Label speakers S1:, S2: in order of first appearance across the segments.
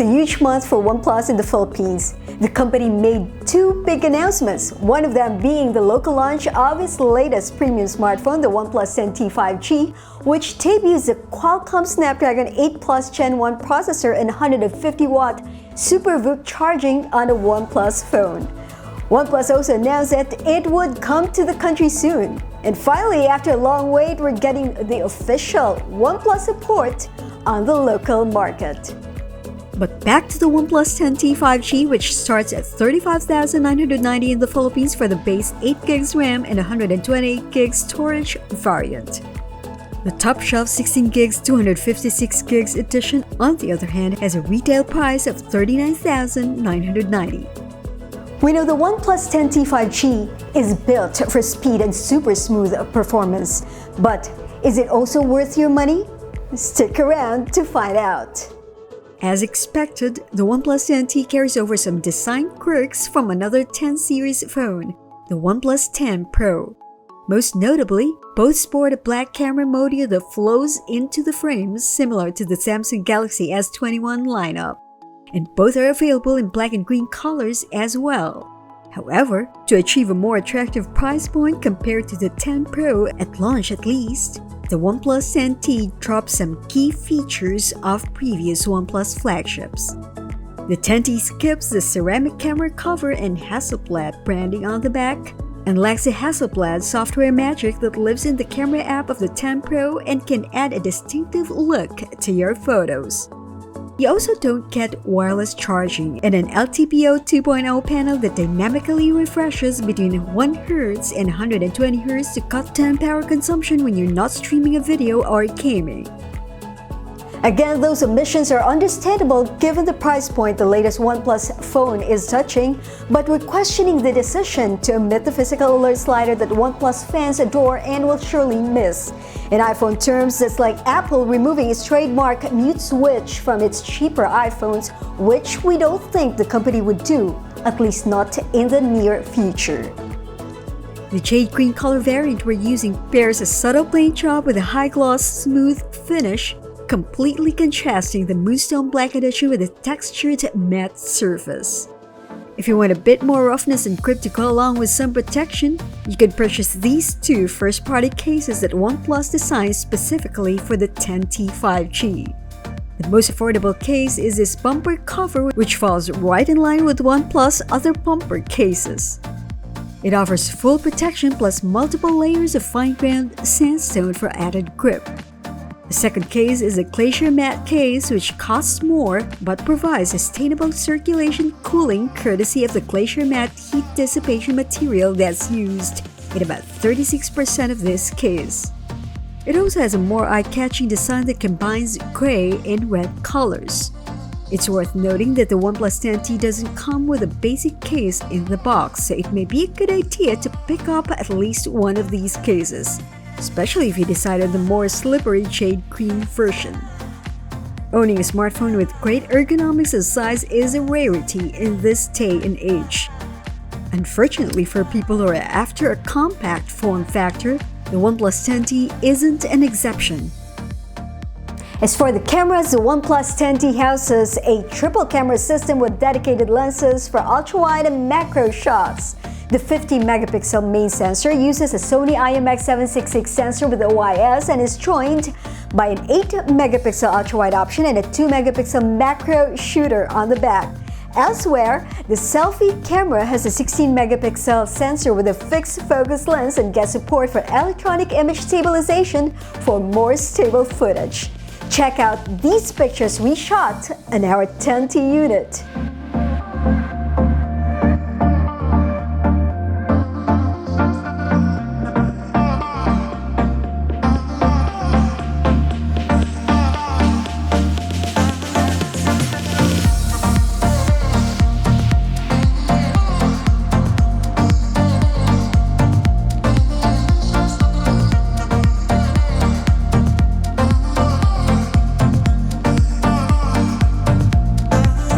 S1: was a huge month for OnePlus in the Philippines. The company made two big announcements, one of them being the local launch of its latest premium smartphone, the OnePlus 10T 5G, which debuts the Qualcomm Snapdragon 8 Plus Gen 1 processor and 150-watt SuperVOOC charging on a OnePlus phone. OnePlus also announced that it would come to the country soon. And finally, after a long wait, we're getting the official OnePlus support on the local market. But back to the OnePlus 10T 5G, which starts at 35,990 in the Philippines for the base 8GB RAM and 128GB storage variant. The top-shelf 16GB 256GB edition, on the other hand, has a retail price of 39,990. We know the OnePlus 10T 5G is built for speed and super smooth performance, but is it also worth your money? Stick around to find out. As expected, the OnePlus 10T carries over some design quirks from another 10 series phone, the OnePlus 10 Pro. Most notably, both sport a black camera module that flows into the frames similar to the Samsung Galaxy S21 lineup, and both are available in black and green colors as well. However, to achieve a more attractive price point compared to the 10 Pro at launch at least, the OnePlus 10T drops some key features of previous OnePlus flagships. The 10T skips the ceramic camera cover and Hasselblad branding on the back, and lacks the Hasselblad software magic that lives in the camera app of the 10 Pro and can add a distinctive look to your photos. You also don't get wireless charging and an LTPO 2.0 panel that dynamically refreshes between 1 Hz and 120 Hz to cut down power consumption when you're not streaming a video or gaming. Again, those omissions are understandable given the price point the latest OnePlus phone is touching, but we're questioning the decision to omit the physical alert slider that OnePlus fans adore and will surely miss. In iPhone terms, that's like Apple removing its trademark mute switch from its cheaper iPhones, which we don't think the company would do, at least not in the near future. The jade green color variant we're using pairs a subtle paint job with a high-gloss, smooth finish, completely contrasting the Moonstone Black edition with a textured matte surface. If you want a bit more roughness and grip to go along with some protection, you can purchase these two first-party cases that OnePlus designed specifically for the 10T 5G. The most affordable case is this bumper cover, which falls right in line with OnePlus' other bumper cases. It offers full protection plus multiple layers of fine-grained sandstone for added grip. The second case is a Glacier Matte case, which costs more but provides sustainable circulation cooling courtesy of the Glacier Matte heat dissipation material that's used in about 36% of this case. It also has a more eye-catching design that combines gray and red colors. It's worth noting that the OnePlus 10T doesn't come with a basic case in the box, so it may be a good idea to pick up at least one of these cases, especially if you decide on the more slippery jade green version. Owning a smartphone with great ergonomics and size is a rarity in this day and age. Unfortunately for people who are after a compact form factor, the OnePlus 10T isn't an exception. As for the cameras, the OnePlus 10T houses a triple camera system with dedicated lenses for ultra-wide and macro shots. The 50-megapixel main sensor uses a Sony IMX766 sensor with OIS and is joined by an 8-megapixel ultra-wide option and a 2-megapixel macro shooter on the back. Elsewhere, the selfie camera has a 16-megapixel sensor with a fixed focus lens and gets support for electronic image stabilization for more stable footage. Check out these pictures we shot on our 10T unit.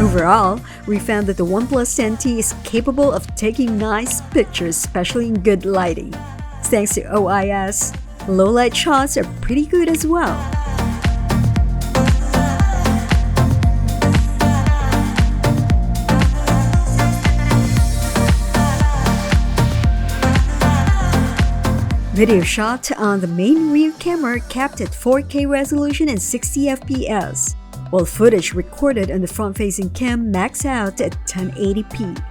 S1: Overall, we found that the OnePlus 10T is capable of taking nice pictures, especially in good lighting. Thanks to OIS, low-light shots are pretty good as well. Video shot on the main rear camera capped at 4K resolution and 60 FPS, while footage recorded on the front-facing cam maxed out at 1080p.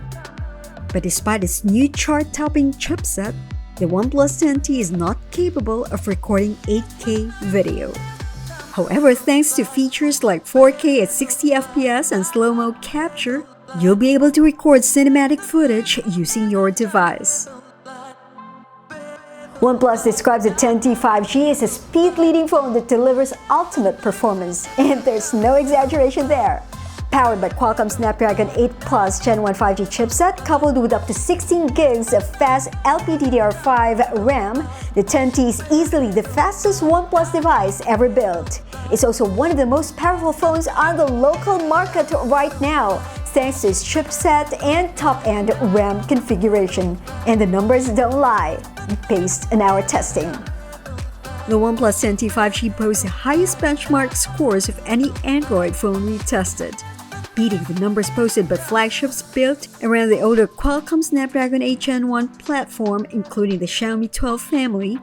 S1: But despite its new chart-topping chipset, the OnePlus 10T is not capable of recording 8K video. However, thanks to features like 4K at 60 FPS and slow-mo capture, you'll be able to record cinematic footage using your device. OnePlus describes the 10T 5G as a speed-leading phone that delivers ultimate performance, and there's no exaggeration there. Powered by Qualcomm Snapdragon 8 Plus Gen 1 5G chipset coupled with up to 16 gigs of fast LPDDR5 RAM, the 10T is easily the fastest OnePlus device ever built. It's also one of the most powerful phones on the local market right now, thanks to its chipset and top-end RAM configuration. And the numbers don't lie, based on our testing. The OnePlus 10T 5G boasts the highest benchmark scores of any Android phone we tested, beating the numbers posted by flagships built around the older Qualcomm Snapdragon 8 Gen 1 platform, including the Xiaomi 12 family,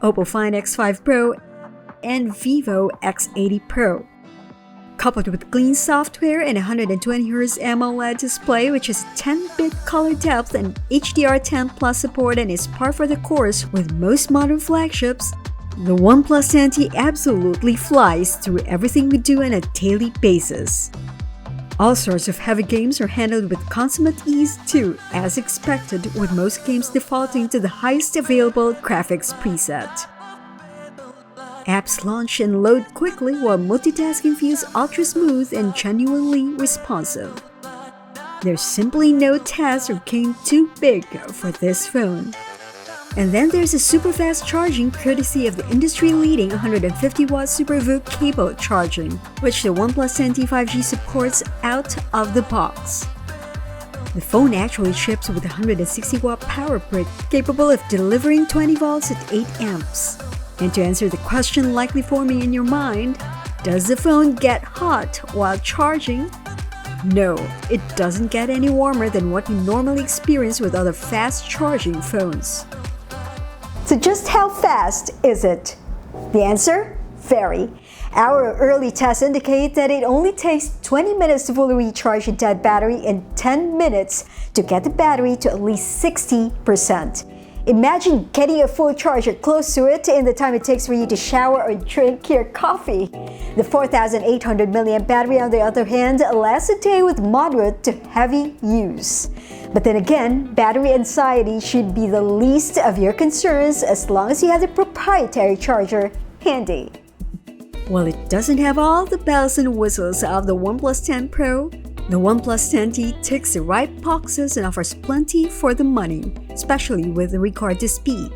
S1: Oppo Find X5 Pro, and Vivo X80 Pro. Coupled with clean software and 120Hz AMOLED display, which has 10-bit color depth and HDR10 Plus support and is par for the course with most modern flagships, the OnePlus 10T absolutely flies through everything we do on a daily basis. All sorts of heavy games are handled with consummate ease too, as expected, with most games defaulting to the highest available graphics preset. Apps launch and load quickly while multitasking feels ultra-smooth and genuinely responsive. There's simply no task or game too big for this phone. And then there's a super fast charging courtesy of the industry-leading 150-watt SuperVOOC cable charging, which the OnePlus 10T 5G supports out of the box. The phone actually ships with a 160-watt power brick capable of delivering 20 volts at 8 amps. And to answer the question likely forming in your mind, does the phone get hot while charging? No, it doesn't get any warmer than what we normally experience with other fast charging phones. So just how fast is it? The answer? Very. Our early tests indicate that it only takes 20 minutes to fully recharge a dead battery and 10 minutes to get the battery to at least 60%. Imagine getting a full charger close to it in the time it takes for you to shower or drink your coffee. The 4,800 mAh battery, on the other hand, lasts a day with moderate to heavy use. But then again, battery anxiety should be the least of your concerns as long as you have the proprietary charger handy. While it doesn't have all the bells and whistles of the OnePlus 10 Pro, the OnePlus 10T ticks the right boxes and offers plenty for the money, especially with regard to speed.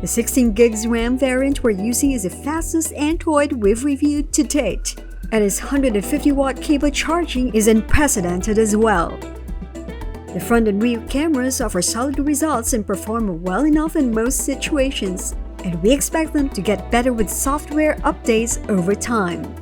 S1: The 16 gigs RAM variant we're using is the fastest Android we've reviewed to date, and its 150-watt cable charging is unprecedented as well. The front and rear cameras offer solid results and perform well enough in most situations, and we expect them to get better with software updates over time.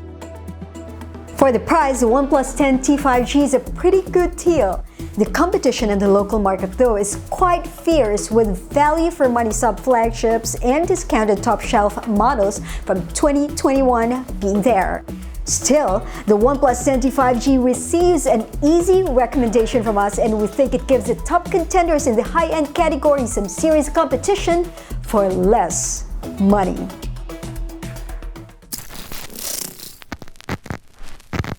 S1: For the price, the OnePlus 10T 5G is a pretty good deal. The competition in the local market, though, is quite fierce, with value-for-money sub-flagships and discounted top-shelf models from 2021 being there. Still, the OnePlus 10T 5G receives an easy recommendation from us, and we think it gives the top contenders in the high-end category some serious competition for less money.